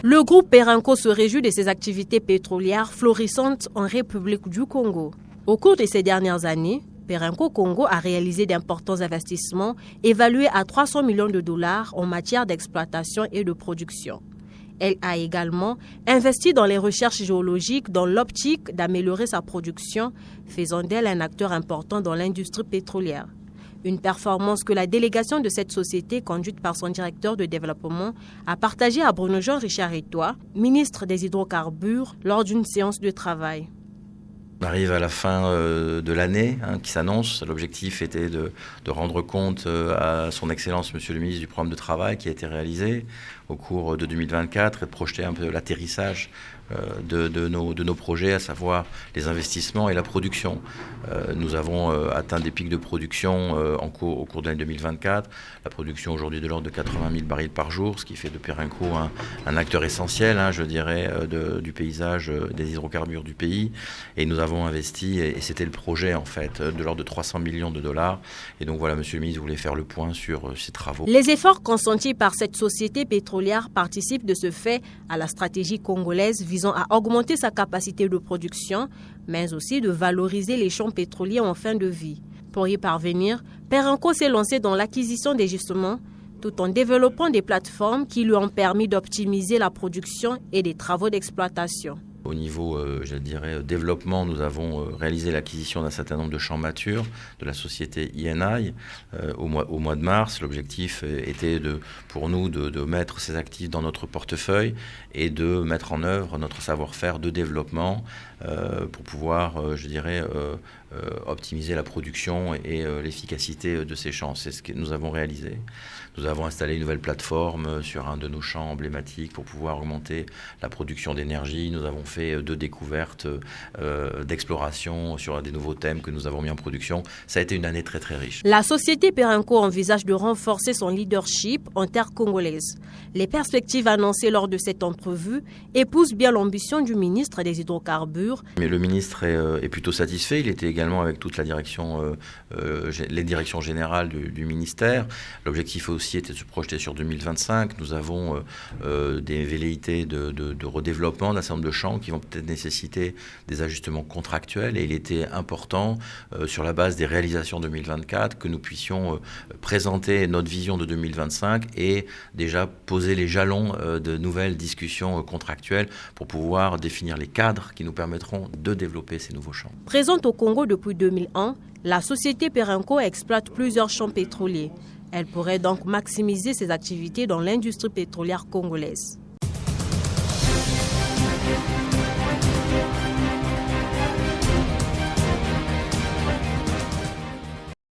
Le groupe Perenco se réjouit de ses activités pétrolières florissantes en République du Congo. Au cours de ces dernières années, Perenco Congo a réalisé d'importants investissements évalués à 300 millions de dollars en matière d'exploitation et de production. Elle a également investi dans les recherches géologiques dans l'optique d'améliorer sa production, faisant d'elle un acteur important dans l'industrie pétrolière. Une performance que la délégation de cette société, conduite par son directeur de développement, a partagée à Bruno Jean-Richard Etoile, ministre des Hydrocarbures, lors d'une séance de travail. On arrive à la fin de l'année qui s'annonce. L'objectif était de rendre compte à son Excellence, Monsieur le ministre, du programme de travail qui a été réalisé au cours de 2024 et de projeter un peu l'atterrissage de nos projets, à savoir les investissements et la production. Nous avons atteint des pics de production au cours de l'année 2024. La production aujourd'hui de l'ordre de 80 000 barils par jour, ce qui fait de Perenco un acteur essentiel, je dirais, du paysage des hydrocarbures du pays. Et nous avons investi, et c'était le projet en fait, de l'ordre de 300 millions de dollars. Et donc voilà, Monsieur le ministre voulait faire le point sur ces travaux. Les efforts consentis par cette société pétrolière participent de ce fait à la stratégie congolaise visant à augmenter sa capacité de production, mais aussi de valoriser les champs pétroliers en fin de vie. Pour y parvenir, Perenco s'est lancé dans l'acquisition des gisements, tout en développant des plateformes qui lui ont permis d'optimiser la production et des travaux d'exploitation. Au niveau, je dirais, développement, nous avons réalisé l'acquisition d'un certain nombre de champs matures de la société INI au mois de mars. L'objectif était pour nous de mettre ces actifs dans notre portefeuille et de mettre en œuvre notre savoir-faire de développement pour pouvoir, je dirais, optimiser la production et l'efficacité de ces champs. C'est ce que nous avons réalisé. Nous avons installé une nouvelle plateforme sur un de nos champs emblématiques pour pouvoir augmenter la production d'énergie. Nous avons fait 2 découvertes d'exploration sur des nouveaux thèmes que nous avons mis en production. Ça a été une année très très riche. La société Perenco envisage de renforcer son leadership en terre congolaise. Les perspectives annoncées lors de cette entrevue épousent bien l'ambition du ministre des Hydrocarbures. Mais le ministre est plutôt satisfait. Il était également avec toute la direction, les directions générales du ministère. L'objectif aussi était de se projeter sur 2025. Nous avons des velléités de redéveloppement d'un certain nombre de champs qui vont peut-être nécessiter des ajustements contractuels, et il était important, sur la base des réalisations 2024, que nous puissions présenter notre vision de 2025 et déjà poser les jalons de nouvelles discussions contractuelles pour pouvoir définir les cadres qui nous permettront de développer ces nouveaux champs. Présente au Congo depuis 2001, la société Perenco exploite plusieurs champs pétroliers. Elle pourrait donc maximiser ses activités dans l'industrie pétrolière congolaise.